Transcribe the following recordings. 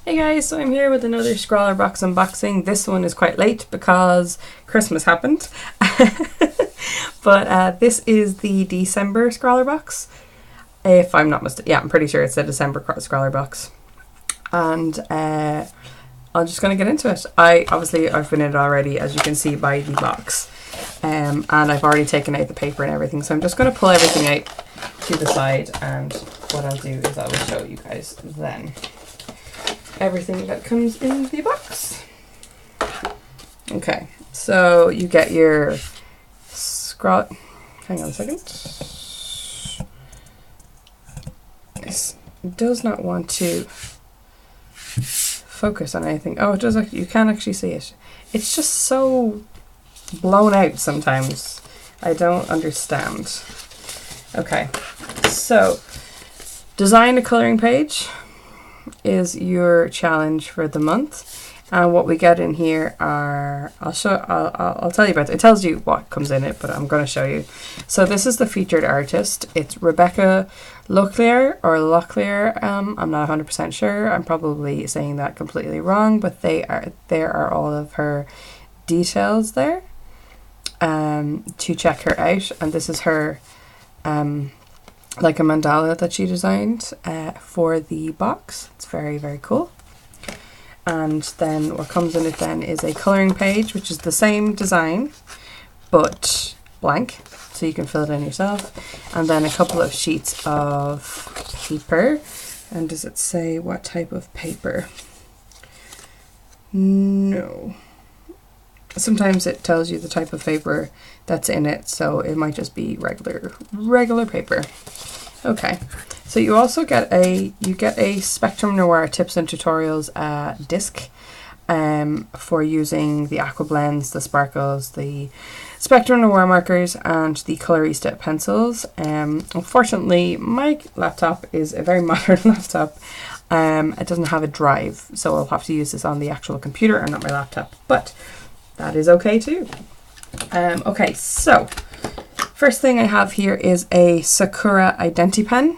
Hey guys, so I'm here with another Scrawlrbox unboxing. This one is quite late because Christmas happened. But this is the December Scrawlrbox. If I'm not mistaken, yeah, I'm pretty sure it's the December Scrawlrbox. And I'm just going to get into it. I've been in it already, as you can see by the box. And I've already taken out the paper and everything. So I'm just going to pull everything out to the side, and what I'll do is I will show you guys then everything that comes in the box. Okay, so you get your hang on a second. This does not want to focus on anything. Oh, it does actually, you can actually see it. It's just so blown out sometimes. I don't understand. Okay, so design a coloring page is your challenge for the month, and what we get in here are I'll tell you about it. It tells you what comes in it, but I'm going to show you. So this is the featured artist. It's Rebecca Locklear or Locklear. I'm not 100% sure. I'm probably saying that completely wrong, but there are all of her details there to check her out. And this is her like a mandala that she designed for the box. It's very, very cool. And then what comes in it then is a colouring page, which is the same design but blank, so you can fill it in yourself. And then a couple of sheets of paper. And does it say what type of paper? No. Sometimes it tells you the type of paper that's in it, so it might just be regular paper. Okay, so you also get a Spectrum Noir tips and tutorials disc for using the aqua blends, the sparkles, the Spectrum Noir markers, and the Colorista pencils. Unfortunately, my laptop is a very modern laptop. It doesn't have a drive, so I'll have to use this on the actual computer and not my laptop, but that is okay too. Okay, so first thing I have here is a Sakura Identi-Pen,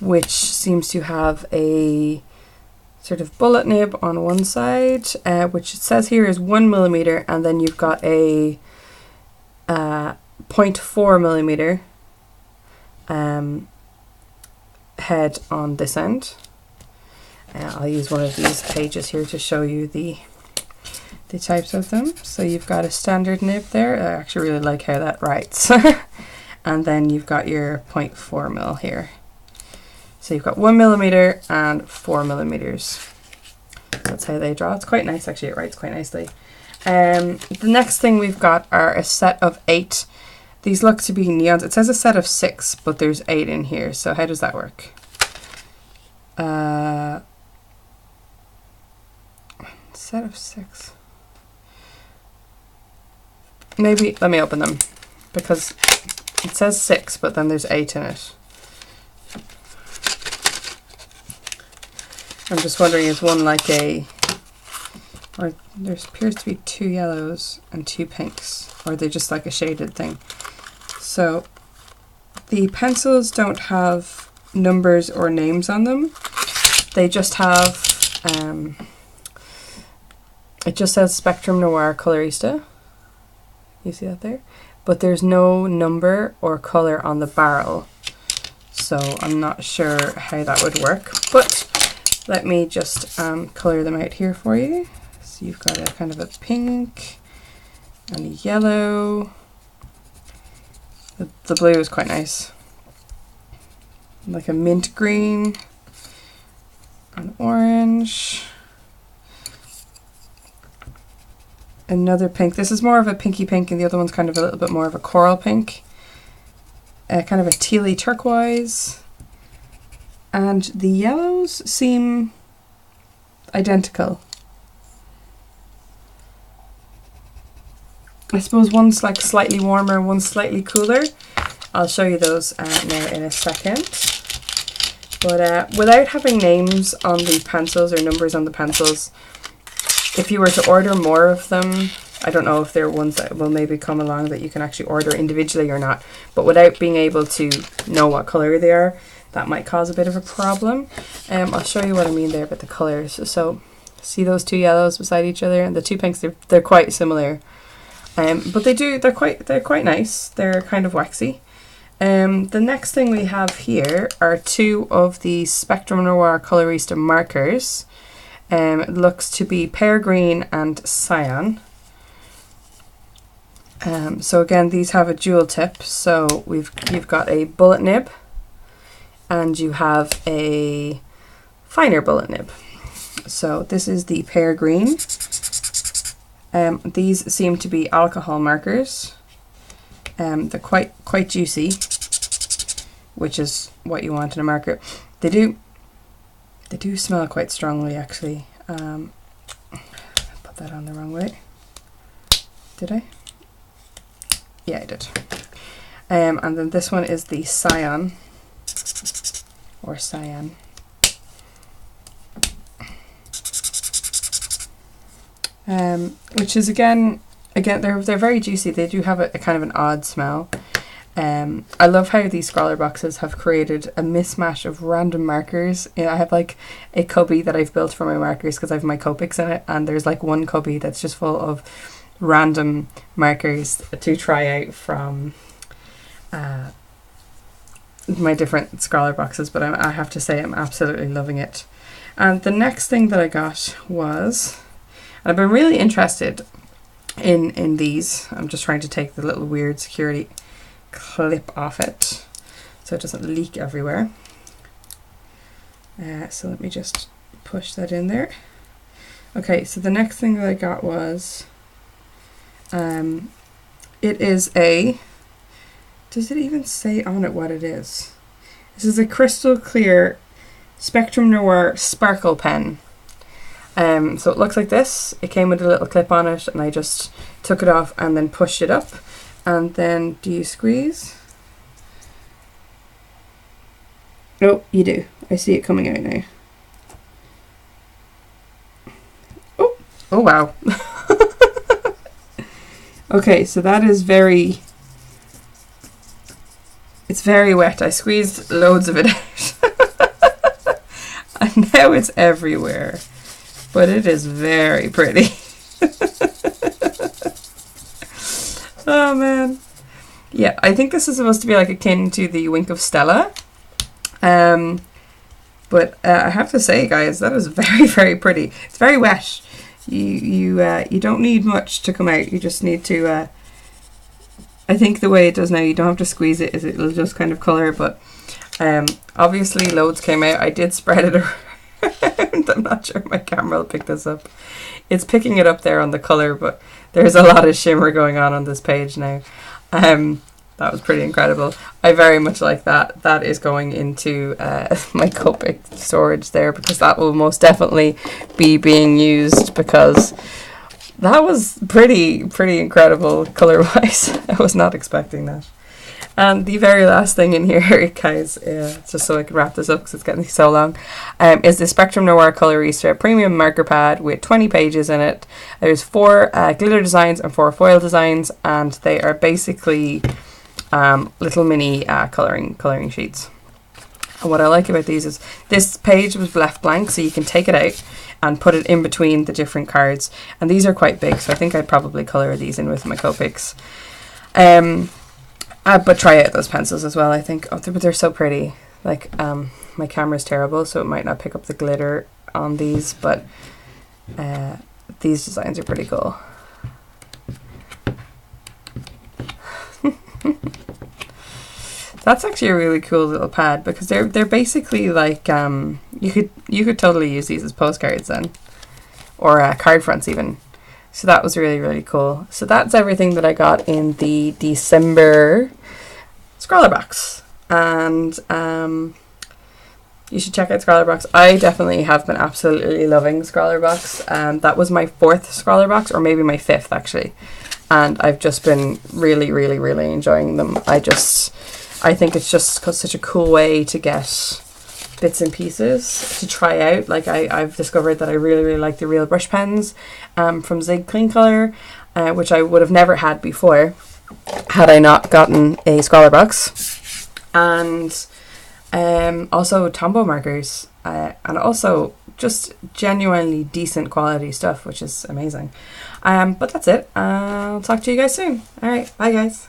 which seems to have a sort of bullet nib on one side, which it says here is 1mm, and then you've got a 0.4mm head on this end. I'll use one of these pages here to show you the types of them. So you've got a standard nib there. I actually really like how that writes. And then you've got your 0.4mm here. So you've got 1mm and 4mm. That's how they draw. It's quite nice actually, it writes quite nicely. The next thing we've got are a set of 8. These look to be neons. It says a set of 6, but there's 8 in here. So how does that work? Set of 6. Maybe let me open them, because it says 6 but then there's 8 in it. I'm just wondering, is one like or there appears to be 2 yellows and 2 pinks, or are they just like a shaded thing? So the pencils don't have numbers or names on them. They just have it just says Spectrum Noir Colorista. You see that there? But there's no number or color on the barrel. So I'm not sure how that would work. But let me just color them out here for you. So you've got a kind of a pink and a yellow. The blue is quite nice. Like a mint green, an orange. Another pink. This is more of a pinky pink, and the other one's kind of a little bit more of a coral pink. Kind of a tealy turquoise. And the yellows seem identical. I suppose one's like slightly warmer, one's slightly cooler. I'll show you those now in a second. But without having names on the pencils or numbers on the pencils, if you were to order more of them, I don't know if there are ones that will maybe come along that you can actually order individually or not, but without being able to know what color they are, that might cause a bit of a problem. I'll show you what I mean there about the colours. So see those two yellows beside each other and the two pinks, they're quite similar. But they're quite nice. They're kind of waxy. The next thing we have here are two of the Spectrum Noir Colorista markers. It looks to be pear green and cyan. So again, these have a dual tip. So you've got a bullet nib and you have a finer bullet nib. So this is the pear green. These seem to be alcohol markers. They're quite juicy, which is what you want in a marker. They do smell quite strongly, actually. I put that on the wrong way. Did I? Yeah, I did. And then this one is the cyan, or cyan. Which is again they're very juicy. They do have a kind of an odd smell. I love how these Scrawlrboxes have created a mismatch of random markers. I have like a cubby that I've built for my markers because I have my Copics in it, and there's like one cubby that's just full of random markers to try out from my different Scrawlrboxes, but I have to say I'm absolutely loving it. And the next thing that I got was, and I've been really interested in these. I'm just trying to take the little weird security clip off it so it doesn't leak everywhere. So let me just push that in there. Okay, so the next thing that I got was it is a, does it even say on it what it is? This is a crystal clear Spectrum Noir sparkle pen. So it looks like this. It came with a little clip on it and I just took it off and then pushed it up. And then do you squeeze? Oh, you do. I see it coming out now. Oh, oh wow. Okay, so that is it's very wet. I squeezed loads of it out. And now it's everywhere. But it is very pretty. Oh man. Yeah, I think this is supposed to be like akin to the Wink of Stella. But I have to say, guys, that is very, very pretty. It's very wet. You don't need much to come out. You just need to, I think the way it does now, you don't have to squeeze it, it'll just kind of colour. But obviously loads came out. I did spread it around. I'm not sure my camera will pick this up. It's picking it up there on the colour, but there's a lot of shimmer going on this page now. That was pretty incredible. I very much like that. That is going into my Copic storage there, because that will most definitely be being used, because that was pretty incredible colour-wise. I was not expecting that. And the very last thing in here, guys, just so I can wrap this up because it's getting so long, is the Spectrum Noir Colorista Premium Marker Pad with 20 pages in it. There's 4 glitter designs and 4 foil designs, and they are basically little mini colouring sheets. And what I like about these is this page was left blank, so you can take it out and put it in between the different cards. And these are quite big, so I think I'd probably colour these in with my Copics. But try out those pencils as well, I think. Oh, they're so pretty. Like, my camera's terrible, so it might not pick up the glitter on these, but these designs are pretty cool. That's actually a really cool little pad, because they're basically like you could totally use these as postcards then, or card fronts even. So that was really cool. So that's everything that I got in the December Scrawlrbox, and you should check out Scrawlrbox. I definitely have been absolutely loving Scrawlrbox. That was my 4th Scrawlrbox, or maybe my 5th actually, and I've just been really enjoying them. I think it's just such a cool way to get bits and pieces to try out. Like I've discovered that I really like the real brush pens from Zig Clean Color, which I would have never had before had I not gotten a Scrawlrbox. And Also Tombow markers, and also just genuinely decent quality stuff, which is amazing. But that's it. I'll talk to you guys soon. All right, bye guys.